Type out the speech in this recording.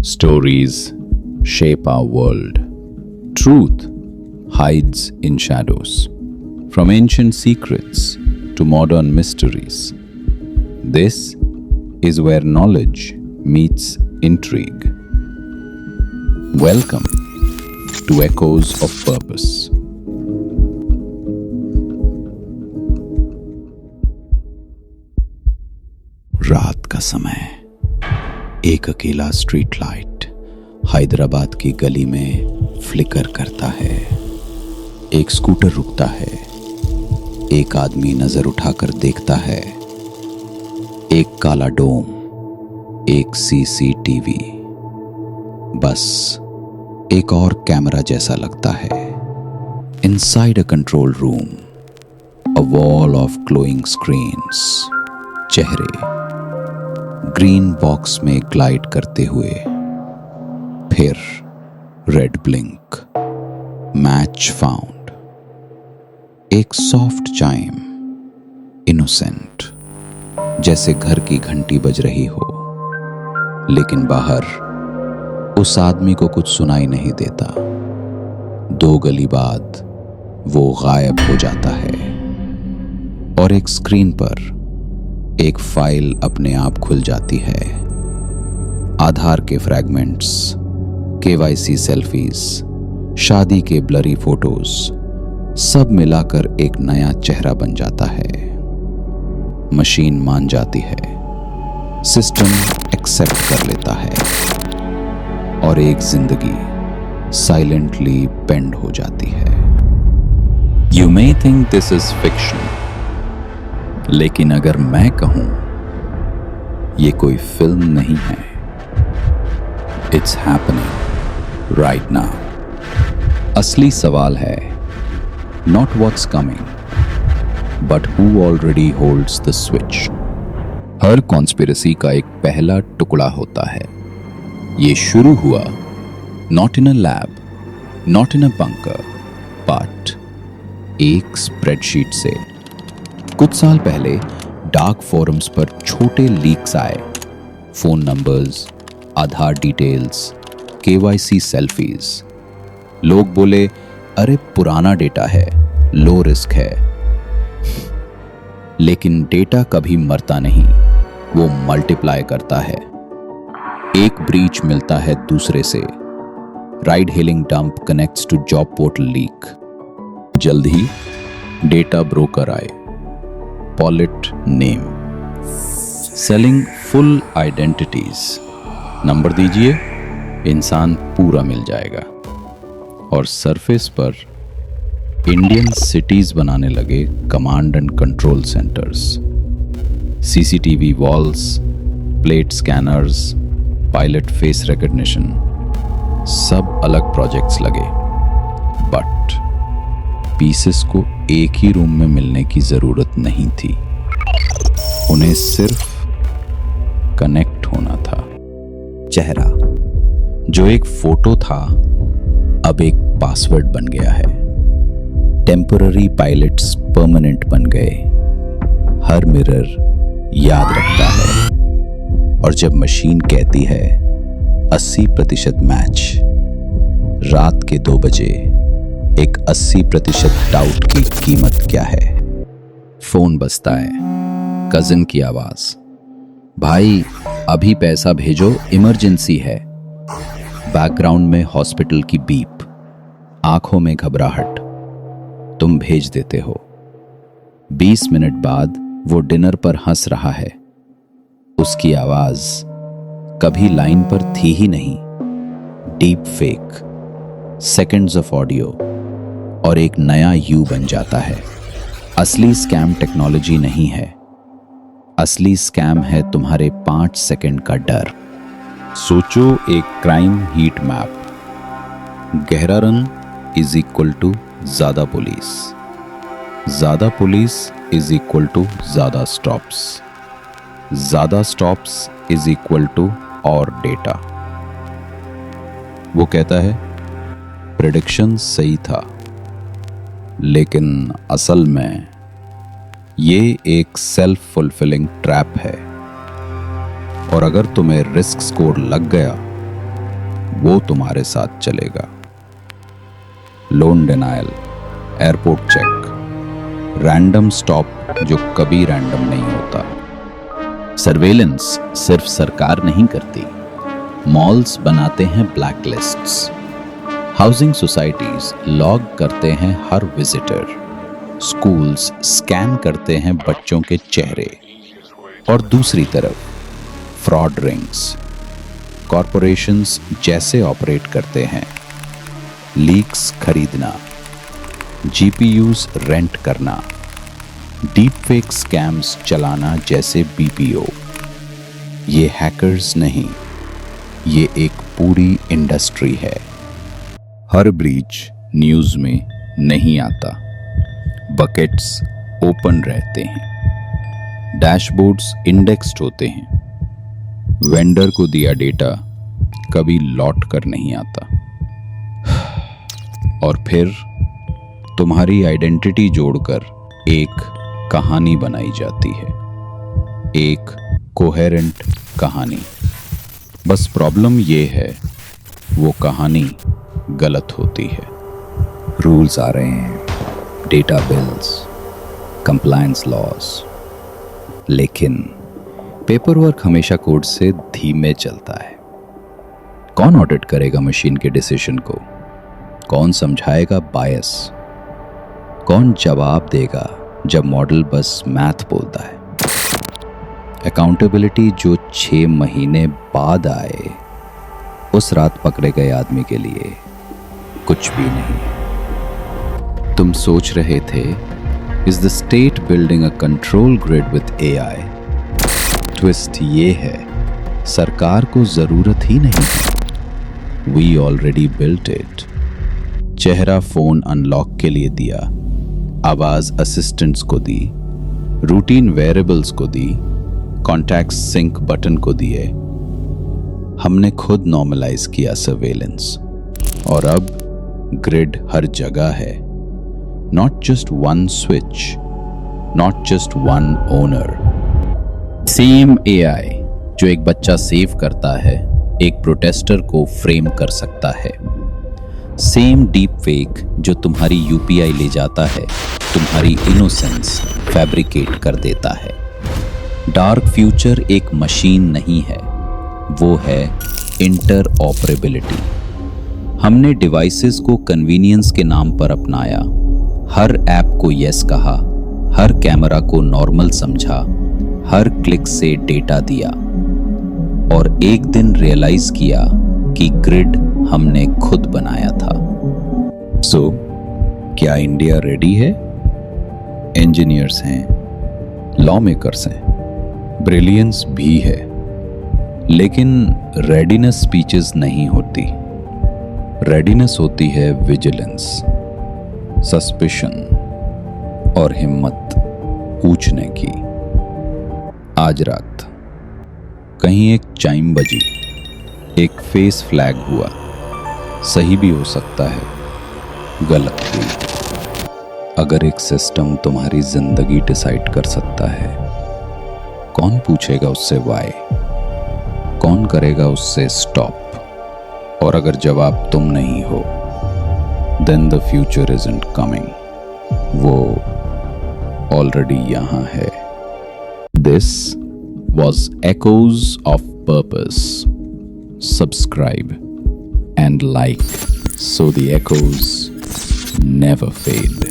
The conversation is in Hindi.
Stories shape our world. Truth hides in shadows. From ancient secrets to modern mysteries. This is where knowledge meets intrigue. Welcome to Echoes of Purpose. रात का समय, एक अकेला स्ट्रीट लाइट हैदराबाद की गली में फ्लिकर करता है। एक स्कूटर रुकता है, एक आदमी नजर उठाकर देखता है। एक काला डोम, एक सीसीटीवी, बस एक और कैमरा जैसा लगता है। Inside a control room, a wall of glowing screens, चेहरे ग्रीन बॉक्स में ग्लाइड करते हुए, फिर रेड ब्लिंक, मैच फाउंड, एक सॉफ्ट चाइम, इनोसेंट, जैसे घर की घंटी बज रही हो। लेकिन बाहर उस आदमी को कुछ सुनाई नहीं देता। 2 गली बाद वो गायब हो जाता है और एक स्क्रीन पर एक फाइल अपने आप खुल जाती है। आधार के फ्रैगमेंट्स, केवाईसी सेल्फीज, शादी के ब्लरी फोटोज, सब मिलाकर एक नया चेहरा बन जाता है। मशीन मान जाती है, सिस्टम एक्सेप्ट कर लेता है और एक जिंदगी साइलेंटली पेंड हो जाती है। You may think this is fiction, लेकिन अगर मैं कहूं ये कोई फिल्म नहीं है, इट्स हैपनिंग राइट नाउ। असली सवाल है not what's coming but who already holds the switch. Her conspiracy का एक पहला टुकड़ा होता है। ये शुरू हुआ not in a lab, not in a bunker, but एक स्प्रेडशीट से। कुछ साल पहले डार्क फोरम्स पर छोटे लीक्स आए। फोन नंबर्स, आधार डिटेल्स, केवाईसी सेल्फीज। लोग बोले, अरे पुराना डेटा है, लो रिस्क है। लेकिन डेटा कभी मरता नहीं, वो मल्टीप्लाई करता है। एक ब्रीच मिलता है दूसरे से। Ride hailing dump connects to job portal leak. जल्द ही डेटा ब्रोकर आए, polit name, selling full identities. Number दीजिए, इंसान पूरा मिल जाएगा। और सरफेस पर इंडियन सिटीज बनाने लगे command and control centres. CCTV walls, plate scanners, pilot face recognition, सब अलग प्रोजेक्ट्स लगे। बट पीसेस को एक ही रूम में मिलने की जरूरत नहीं थी। उन्हें सिर्फ कनेक्ट होना था। चेहरा जो एक फोटो था अब एक पासवर्ड बन गया है। टेम्पररी पायलट्स परमानेंट बन गए। हर मिरर याद रखता है। और जब मशीन कहती है 80% मैच, रात के 2 बजे एक 80% डाउट की कीमत क्या है? फोन बजता है, कजिन की आवाज, भाई अभी पैसा भेजो, इमरजेंसी है। बैकग्राउंड में हॉस्पिटल की बीप, आंखों में घबराहट। तुम भेज देते हो। 20 मिनट बाद वो डिनर पर हंस रहा है। उसकी आवाज कभी लाइन पर थी ही नहीं। Deep fake, seconds of audio, और एक नया यू बन जाता है। असली स्कैम टेक्नोलॉजी नहीं है। असली स्कैम है तुम्हारे 5 सेकंड का डर। सोचो एक क्राइम हीट मैप। गहरा रंग इज इक्वल टू ज्यादा पुलिस, ज्यादा पुलिस इज इक्वल टू ज्यादा स्टॉप्स, ज्यादा स्टॉप्स इज इक्वल टू और डेटा। वो कहता है प्रेडिक्शन सही था, लेकिन असल में ये एक सेल्फ फुलफिलिंग ट्रैप है। और अगर तुम्हें रिस्क स्कोर लग गया वो तुम्हारे साथ चलेगा। Loan denial, airport check, random stop जो कभी रैंडम नहीं होता। सर्वेलेंस सिर्फ सरकार नहीं करती, मॉल्स बनाते हैं ब्लैकलिस्ट्स, हाउसिंग सोसाइटीज लॉग करते हैं हर विजिटर, स्कूल्स स्कैन करते हैं बच्चों के चेहरे, और दूसरी तरफ फ्रॉड रिंग्स, कॉरपोरेशंस जैसे ऑपरेट करते हैं, लीक्स खरीदना, जीपीयूज रेंट करना, डीप फेक स्कैम्स चलाना जैसे बीपीओ। ये हैकर्स नहीं, ये एक पूरी इंडस्ट्री है। हर ब्रीच न्यूज में नहीं आता, बकेट्स ओपन रहते हैं, डैशबोर्ड्स इंडेक्स्ड होते हैं, वेंडर को दिया डेटा कभी लौट कर नहीं आता, और फिर तुम्हारी आइडेंटिटी जोड़कर एक कहानी बनाई जाती है, एक कोहेरेंट कहानी। बस प्रॉब्लम ये है, वो कहानी गलत होती है। रूल्स आ रहे हैं, डेटा बिल्स, कंप्लायंस लॉस, लेकिन पेपर वर्क हमेशा कोड से धीमे चलता है। कौन ऑडिट करेगा मशीन के डिसीजन को? कौन समझाएगा बायस? कौन जवाब देगा जब मॉडल बस मैथ बोलता है? अकाउंटेबिलिटी जो 6 महीने बाद आए, उस रात पकड़े गए आदमी के लिए कुछ भी नहीं। तुम सोच रहे थे, is the state building a control grid with AI? Twist ये है, सरकार को जरूरत ही नहीं है, वी ऑलरेडी बिल्ट इट। चेहरा फोन अनलॉक के लिए दिया, आवाज असिस्टेंट्स को दी, रूटीन वेरिएबल्स को दी, कॉन्टैक्ट सिंक बटन को दिए। हमने खुद नॉर्मलाइज किया सर्वेलेंस, और अब ग्रिड हर जगह है। Not just one switch, not just one owner. Same AI जो एक बच्चा सेव करता है, एक प्रोटेस्टर को फ्रेम कर सकता है। सेम डीप फेक जो तुम्हारी यूपीआई ले जाता है, तुम्हारी इनोसेंस फैब्रिकेट कर देता है। डार्क फ्यूचर एक मशीन नहीं है, वो है इंटर ऑपरेबिलिटी। हमने डिवाइसेस को कन्वीनियंस के नाम पर अपनाया, हर ऐप को यस कहा, हर कैमरा को नॉर्मल समझा, हर क्लिक से डेटा दिया, और एक दिन रियलाइज किया कि ग्रिड हमने खुद बनाया था। सो क्या इंडिया रेडी है? इंजीनियर्स हैं, लॉ मेकर्स हैं, ब्रिलियंस भी है, लेकिन रेडीनेस स्पीचेस नहीं होती। रेडीनेस होती है विजिलेंस, सस्पिशन और हिम्मत पूछने की। आज रात कहीं एक चाइम बजी, एक फेस फ्लैग हुआ, सही भी हो सकता है, गलत भी। अगर एक सिस्टम तुम्हारी जिंदगी डिसाइड कर सकता है, कौन पूछेगा उससे वाई? कौन करेगा उससे स्टॉप? और अगर जवाब तुम नहीं हो, then the future isn't coming, वो ऑलरेडी यहां है। This was echoes of purpose. Subscribe and like so the echoes never fade.